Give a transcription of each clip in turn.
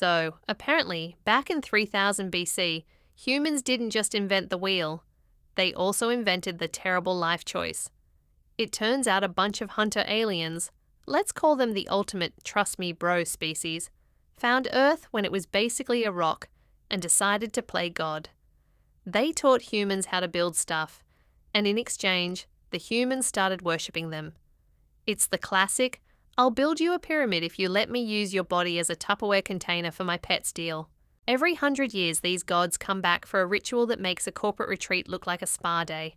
So, apparently, back in 3000 BC, humans didn't just invent the wheel, they also invented the terrible life choice. It turns out a bunch of hunter aliens, let's call them the ultimate trust me bro species, found Earth when it was basically a rock and decided to play God. They taught humans how to build stuff, and in exchange, the humans started worshipping them. It's the classic, I'll build you a pyramid if you let me use your body as a Tupperware container for my pets deal. Every 100 years, these gods come back for a ritual that makes a corporate retreat look like a spa day.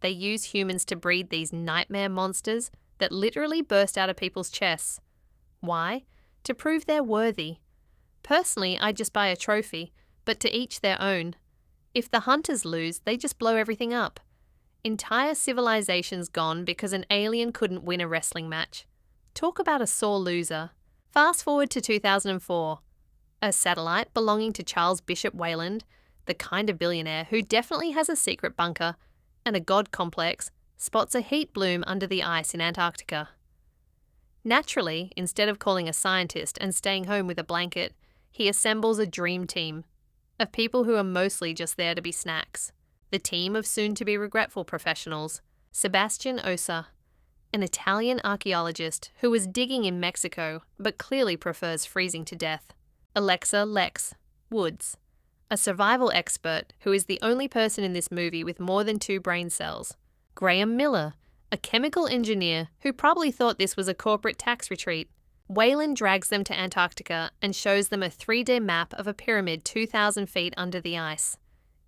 They use humans to breed these nightmare monsters that literally burst out of people's chests. Why? To prove they're worthy. Personally, I'd just buy a trophy, but to each their own. If the hunters lose, they just blow everything up. Entire civilizations gone because an alien couldn't win a wrestling match. Talk about a sore loser. Fast forward to 2004. A satellite belonging to Charles Bishop Weyland, the kind of billionaire who definitely has a secret bunker and a god complex, spots a heat bloom under the ice in Antarctica. Naturally, instead of calling a scientist and staying home with a blanket, he assembles a dream team of people who are mostly just there to be snacks. The team of soon-to-be regretful professionals: Sebastian Ossa, an Italian archaeologist who was digging in Mexico but clearly prefers freezing to death; Lex Woods, a survival expert who is the only person in this movie with more than 2 brain cells; Graham Miller, a chemical engineer who probably thought this was a corporate tax retreat. Weyland drags them to Antarctica and shows them a 3D map of a pyramid 2,000 feet under the ice.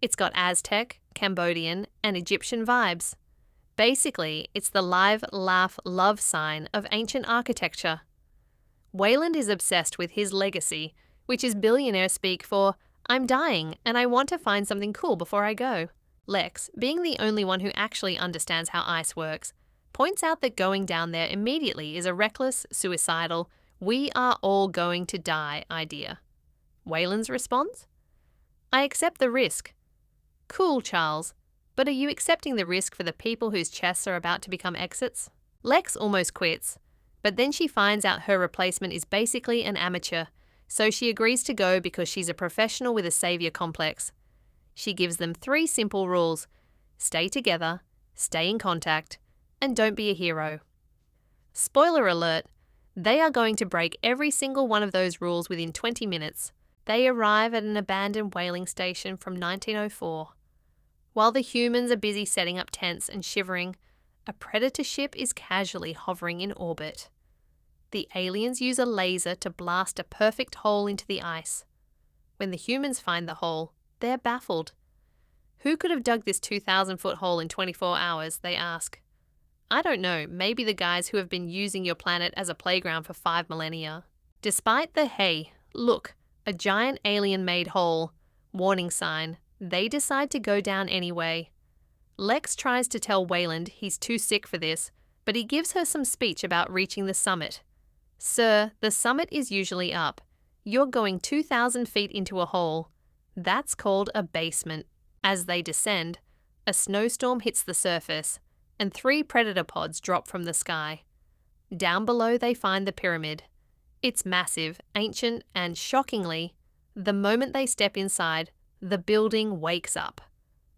It's got Aztec, Cambodian, and Egyptian vibes. Basically, it's the live, laugh, love sign of ancient architecture. Weyland is obsessed with his legacy, which is billionaire speak for, I'm dying and I want to find something cool before I go. Lex, being the only one who actually understands how ice works, points out that going down there immediately is a reckless, suicidal, we are all going to die idea. Weyland's response? I accept the risk. Cool, Charles, but are you accepting the risk for the people whose chests are about to become exits? Lex almost quits, but then she finds out her replacement is basically an amateur, so she agrees to go because she's a professional with a savior complex. She gives them 3 simple rules: stay together, stay in contact, and don't be a hero. Spoiler alert, they are going to break every single one of those rules within 20 minutes. They arrive at an abandoned whaling station from 1904. While the humans are busy setting up tents and shivering, a predator ship is casually hovering in orbit. The aliens use a laser to blast a perfect hole into the ice. When the humans find the hole, they're baffled. Who could have dug this 2,000-foot hole in 24 hours, they ask. I don't know, maybe the guys who have been using your planet as a playground for 5 millennia. Despite the hey, look, a giant alien-made hole warning sign, they decide to go down anyway. Lex tries to tell Weyland he's too sick for this, but he gives her some speech about reaching the summit. Sir, the summit is usually up. You're going 2,000 feet into a hole. That's called a basement. As they descend, a snowstorm hits the surface, and 3 predator pods drop from the sky. Down below they find the pyramid. It's massive, ancient, and shockingly, the moment they step inside, the building wakes up.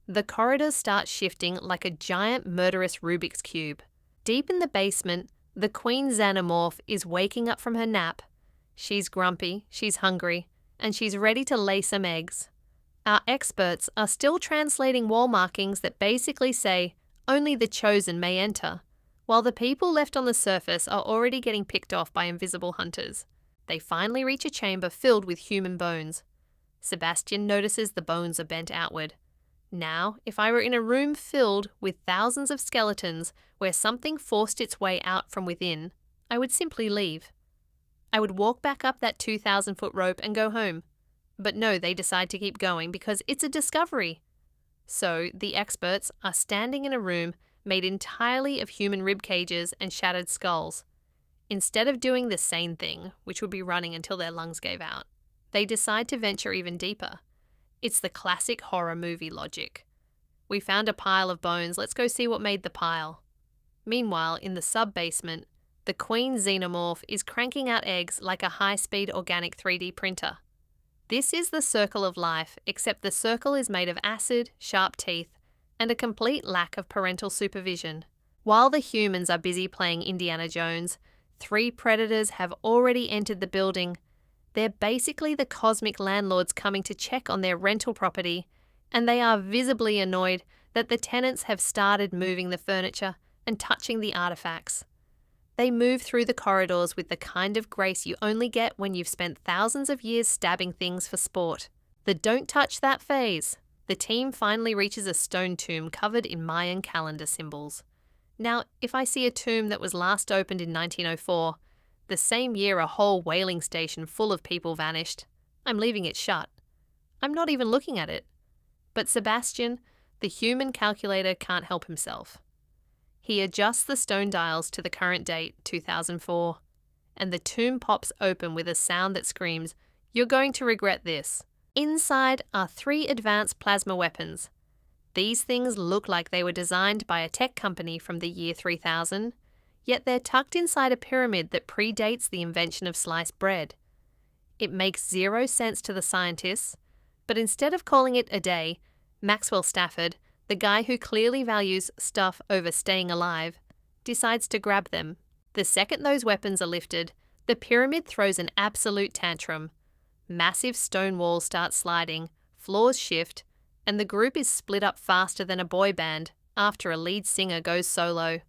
The corridors start shifting like a giant murderous Rubik's Cube. Deep in the basement, the queen xenomorph is waking up from her nap. She's grumpy, she's hungry, and she's ready to lay some eggs. Our experts are still translating wall markings that basically say, only the chosen may enter, while the people left on the surface are already getting picked off by invisible hunters. They finally reach a chamber filled with human bones. Sebastian notices the bones are bent outward. Now, if I were in a room filled with thousands of skeletons where something forced its way out from within, I would simply leave. I would walk back up that 2,000-foot rope and go home. But no, they decide to keep going because it's a discovery. So, the experts are standing in a room made entirely of human rib cages and shattered skulls. Instead of doing the sane thing, which would be running until their lungs gave out, they decide to venture even deeper. It's the classic horror movie logic. We found a pile of bones, let's go see what made the pile. Meanwhile, in the sub-basement, the queen xenomorph is cranking out eggs like a high-speed organic 3D printer. This is the circle of life, except the circle is made of acid, sharp teeth, and a complete lack of parental supervision. While the humans are busy playing Indiana Jones, 3 predators have already entered the building. They're basically the cosmic landlords coming to check on their rental property, and they are visibly annoyed that the tenants have started moving the furniture and touching the artifacts. They move through the corridors with the kind of grace you only get when you've spent thousands of years stabbing things for sport. The don't touch that phase. The team finally reaches a stone tomb covered in Mayan calendar symbols. Now, if I see a tomb that was last opened in 1904, the same year a whole whaling station full of people vanished, I'm leaving it shut. I'm not even looking at it. But Sebastian, the human calculator, can't help himself. He adjusts the stone dials to the current date, 2004, and the tomb pops open with a sound that screams, "You're going to regret this." Inside are 3 advanced plasma weapons. These things look like they were designed by a tech company from the year 3000, yet they're tucked inside a pyramid that predates the invention of sliced bread. It makes 0 sense to the scientists, but instead of calling it a day, Maxwell Stafford, the guy who clearly values stuff over staying alive, decides to grab them. The second those weapons are lifted, the pyramid throws an absolute tantrum. Massive stone walls start sliding, floors shift, and the group is split up faster than a boy band after a lead singer goes solo.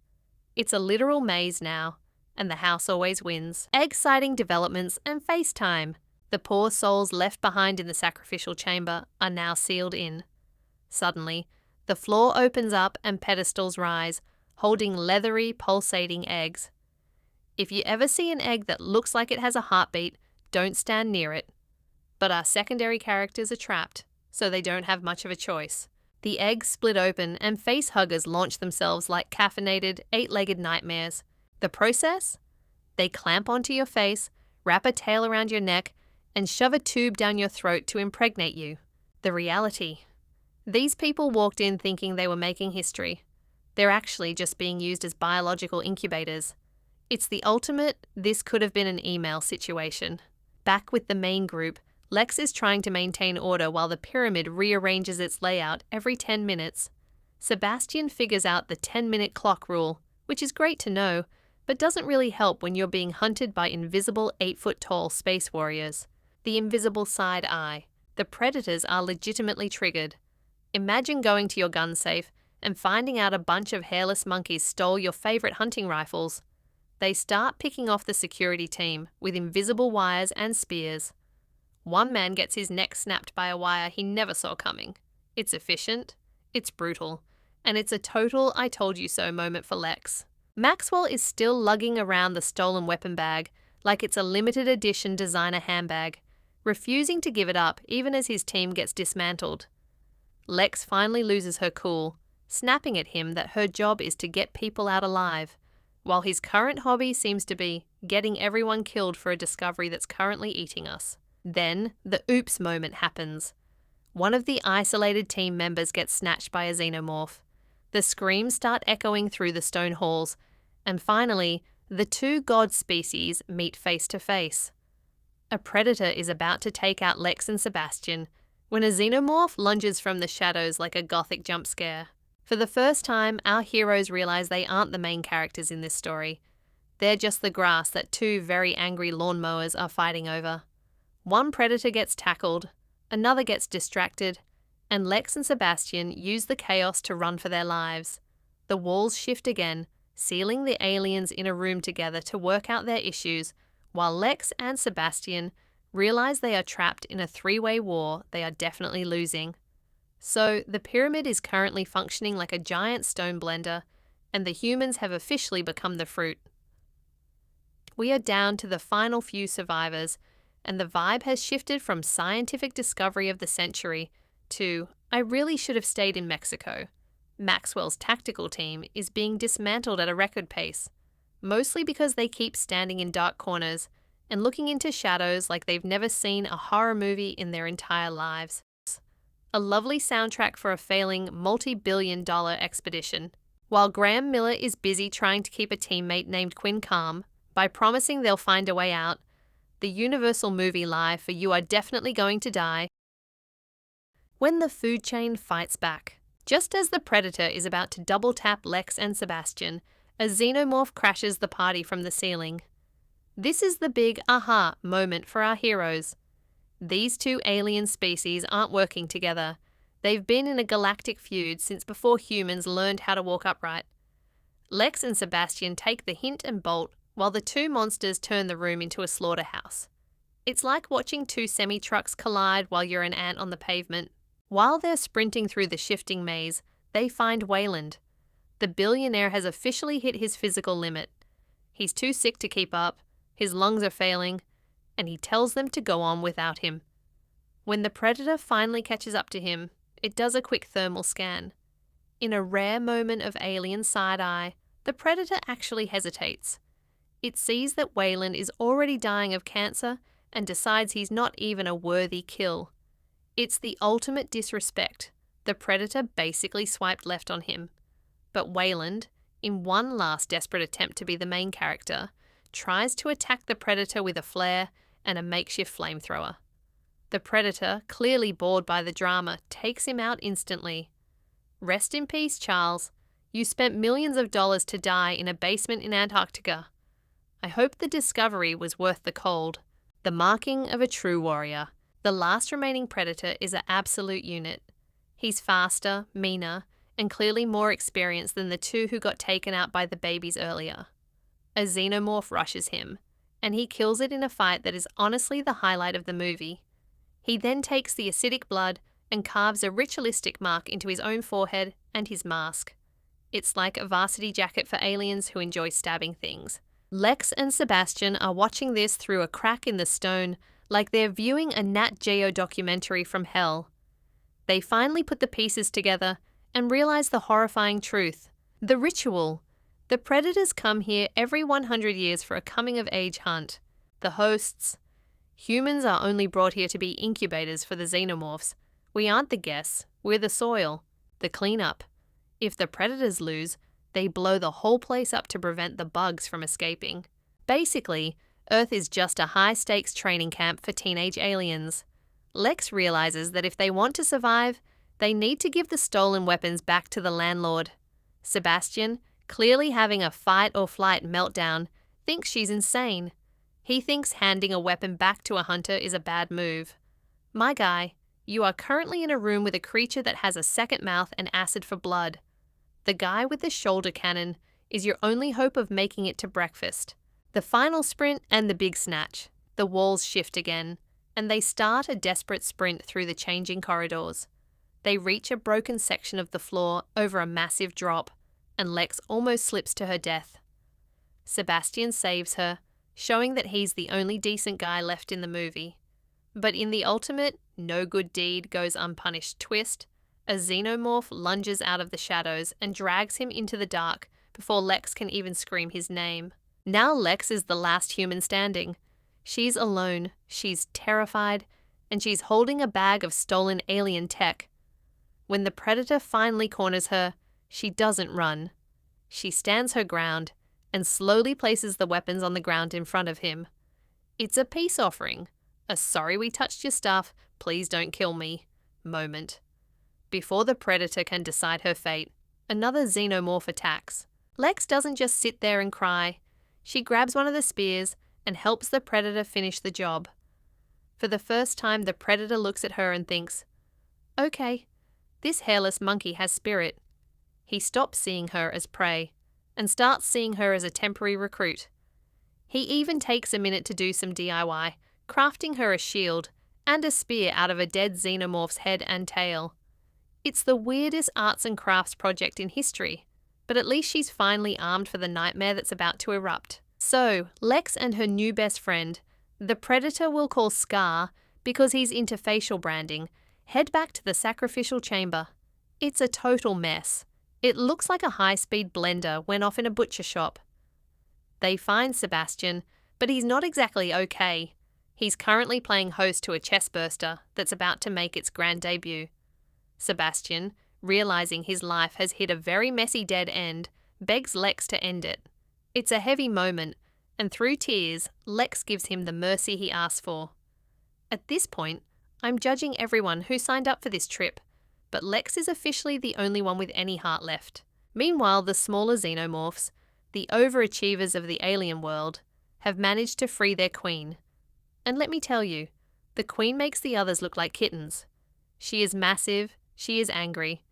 It's a literal maze now, and the house always wins. Exciting developments and FaceTime. The poor souls left behind in the sacrificial chamber are now sealed in. Suddenly, the floor opens up and pedestals rise, holding leathery, pulsating eggs. If you ever see an egg that looks like it has a heartbeat, don't stand near it. But our secondary characters are trapped, so they don't have much of a choice. The eggs split open and facehuggers launch themselves like caffeinated, 8-legged nightmares. The process? They clamp onto your face, wrap a tail around your neck, and shove a tube down your throat to impregnate you. The reality. These people walked in thinking they were making history. They're actually just being used as biological incubators. It's the ultimate "this could have been an email" situation. Back with the main group, Lex is trying to maintain order while the pyramid rearranges its layout every 10 minutes. Sebastian figures out the 10-minute clock rule, which is great to know, but doesn't really help when you're being hunted by invisible 8-foot-tall space warriors. The invisible side eye. The predators are legitimately triggered. Imagine going to your gun safe and finding out a bunch of hairless monkeys stole your favorite hunting rifles. They start picking off the security team with invisible wires and spears. One man gets his neck snapped by a wire he never saw coming. It's efficient, it's brutal, and it's a total "I told you so" moment for Lex. Maxwell is still lugging around the stolen weapon bag like it's a limited edition designer handbag, refusing to give it up even as his team gets dismantled. Lex finally loses her cool, snapping at him that her job is to get people out alive, while his current hobby seems to be getting everyone killed for a discovery that's currently eating us. Then, the oops moment happens. One of the isolated team members gets snatched by a xenomorph. The screams start echoing through the stone halls, and finally, the 2 god species meet face to face. A predator is about to take out Lex and Sebastian when a xenomorph lunges from the shadows like a gothic jump scare. For the first time, our heroes realize they aren't the main characters in this story. They're just the grass that 2 very angry lawnmowers are fighting over. One predator gets tackled, another gets distracted, and Lex and Sebastian use the chaos to run for their lives. The walls shift again, sealing the aliens in a room together to work out their issues, while Lex and Sebastian realize they are trapped in a 3-way war they are definitely losing. So, the pyramid is currently functioning like a giant stone blender, and the humans have officially become the fruit. We are down to the final few survivors, and the vibe has shifted from scientific discovery of the century to "I really should have stayed in Mexico." Maxwell's tactical team is being dismantled at a record pace, mostly because they keep standing in dark corners and looking into shadows like they've never seen a horror movie in their entire lives. A lovely soundtrack for a failing multi-billion-dollar expedition. While Graham Miller is busy trying to keep a teammate named Quinn calm by promising they'll find a way out, the universal movie lie for you are definitely going to die. When the food chain fights back. Just as the predator is about to double-tap Lex and Sebastian, a xenomorph crashes the party from the ceiling. This is the big aha moment for our heroes. These two alien species aren't working together. They've been in a galactic feud since before humans learned how to walk upright. Lex and Sebastian take the hint and bolt while the two monsters turn the room into a slaughterhouse. It's like watching two semi-trucks collide while you're an ant on the pavement. While they're sprinting through the shifting maze, they find Weyland. The billionaire has officially hit his physical limit. He's too sick to keep up, his lungs are failing, and he tells them to go on without him. When the predator finally catches up to him, it does a quick thermal scan. In a rare moment of alien side-eye, the predator actually hesitates. It sees that Weyland is already dying of cancer and decides he's not even a worthy kill. It's the ultimate disrespect. The predator basically swiped left on him. But Weyland, in one last desperate attempt to be the main character, tries to attack the predator with a flare and a makeshift flamethrower. The predator, clearly bored by the drama, takes him out instantly. Rest in peace, Charles. You spent millions of dollars to die in a basement in Antarctica. I hope the discovery was worth the cold. The marking of a true warrior. The last remaining predator is an absolute unit. He's faster, meaner, and clearly more experienced than the two who got taken out by the babies earlier. A xenomorph rushes him, and he kills it in a fight that is honestly the highlight of the movie. He then takes the acidic blood and carves a ritualistic mark into his own forehead and his mask. It's like a varsity jacket for aliens who enjoy stabbing things. Lex and Sebastian are watching this through a crack in the stone, like they're viewing a Nat Geo documentary from hell. They finally put the pieces together and realize the horrifying truth. The ritual. The predators come here every 100 years for a coming-of-age hunt. The hosts. Humans are only brought here to be incubators for the xenomorphs. We aren't the guests, we're the soil, the cleanup. If the predators lose, they blow the whole place up to prevent the bugs from escaping. Basically, Earth is just a high-stakes training camp for teenage aliens. Lex realizes that if they want to survive, they need to give the stolen weapons back to the landlord. Sebastian, clearly having a fight-or-flight meltdown, thinks she's insane. He thinks handing a weapon back to a hunter is a bad move. My guy, you are currently in a room with a creature that has a second mouth and acid for blood. The guy with the shoulder cannon is your only hope of making it to breakfast. The final sprint and the big snatch. The walls shift again, and they start a desperate sprint through the changing corridors. They reach a broken section of the floor over a massive drop, and Lex almost slips to her death. Sebastian saves her, showing that he's the only decent guy left in the movie. But in the ultimate, no good deed goes unpunished twist, a xenomorph lunges out of the shadows and drags him into the dark before Lex can even scream his name. Now Lex is the last human standing. She's alone, she's terrified, and she's holding a bag of stolen alien tech. When the predator finally corners her, she doesn't run. She stands her ground and slowly places the weapons on the ground in front of him. It's a peace offering, a sorry we touched your stuff, please don't kill me moment. Before the predator can decide her fate, another xenomorph attacks. Lex doesn't just sit there and cry. She grabs one of the spears and helps the predator finish the job. For the first time, the predator looks at her and thinks, okay, this hairless monkey has spirit. He stops seeing her as prey and starts seeing her as a temporary recruit. He even takes a minute to do some DIY, crafting her a shield and a spear out of a dead xenomorph's head and tail. It's the weirdest arts and crafts project in history, but at least she's finally armed for the nightmare that's about to erupt. So, Lex and her new best friend, the predator we'll call Scar because he's into facial branding, head back to the sacrificial chamber. It's a total mess. It looks like a high-speed blender went off in a butcher shop. They find Sebastian, but he's not exactly okay. He's currently playing host to a chestburster that's about to make its grand debut. Sebastian, realizing his life has hit a very messy dead end, begs Lex to end it. It's a heavy moment, and through tears, Lex gives him the mercy he asks for. At this point, I'm judging everyone who signed up for this trip, but Lex is officially the only one with any heart left. Meanwhile, the smaller xenomorphs, the overachievers of the alien world, have managed to free their queen. And let me tell you, the queen makes the others look like kittens. She is massive, she is angry,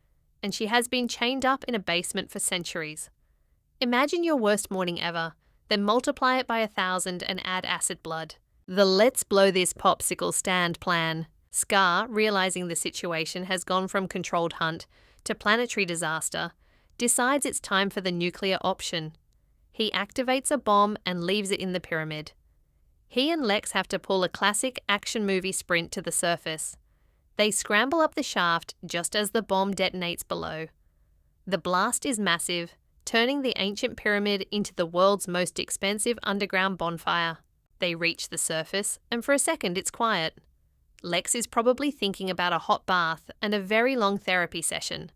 and she has been chained up in a basement for centuries. Imagine your worst morning ever, then multiply it by 1,000 and add acid blood. The let's blow this popsicle stand plan. Scar, realizing the situation has gone from controlled hunt to planetary disaster, decides it's time for the nuclear option. He activates a bomb and leaves it in the pyramid. He and Lex have to pull a classic action movie sprint to the surface. They scramble up the shaft just as the bomb detonates below. The blast is massive, turning the ancient pyramid into the world's most expensive underground bonfire. They reach the surface, and for a second it's quiet. Lex is probably thinking about a hot bath and a very long therapy session.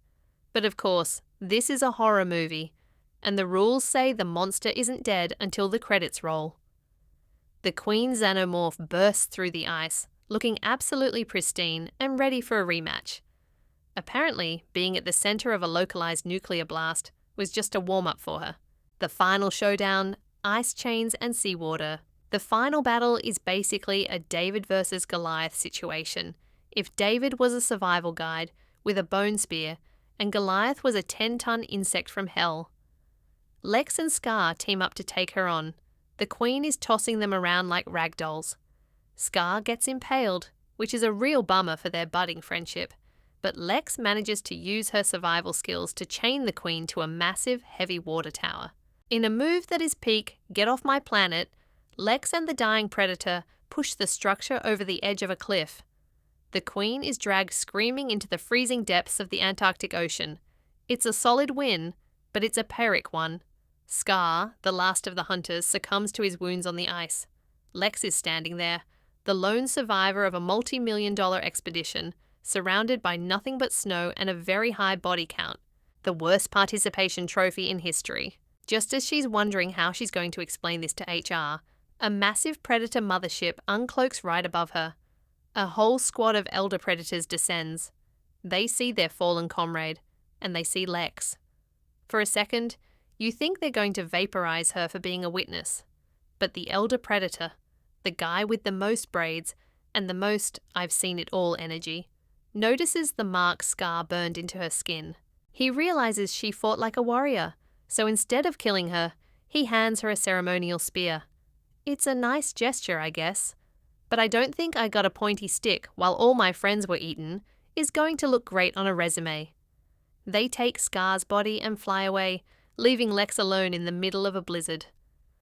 But of course, this is a horror movie, and the rules say the monster isn't dead until the credits roll. The Queen Xenomorph bursts through the ice, looking absolutely pristine and ready for a rematch. Apparently, being at the center of a localized nuclear blast was just a warm-up for her. The final showdown, ice chains and seawater. The final battle is basically a David versus Goliath situation. If David was a survival guide with a bone spear, and Goliath was a 10-ton insect from hell. Lex and Scar team up to take her on. The Queen is tossing them around like rag dolls. Scar gets impaled, which is a real bummer for their budding friendship, but Lex manages to use her survival skills to chain the Queen to a massive, heavy water tower. In a move that is peak, get off my planet, Lex and the dying predator push the structure over the edge of a cliff. The Queen is dragged screaming into the freezing depths of the Antarctic Ocean. It's a solid win, but it's a Pyrrhic one. Scar, the last of the hunters, succumbs to his wounds on the ice. Lex is standing there, the lone survivor of a multi-million-dollar expedition, surrounded by nothing but snow and a very high body count. The worst participation trophy in history. Just as she's wondering how she's going to explain this to HR, a massive predator mothership uncloaks right above her. A whole squad of elder predators descends. They see their fallen comrade, and they see Lex. For a second, you think they're going to vaporize her for being a witness. But the elder predator, the guy with the most braids and the most I've seen it all energy, notices the mark Scar burned into her skin. He realizes she fought like a warrior, so instead of killing her, he hands her a ceremonial spear. It's a nice gesture, I guess. But I don't think I got a pointy stick while all my friends were eaten is going to look great on a resume. They take Scar's body and fly away, leaving Lex alone in the middle of a blizzard.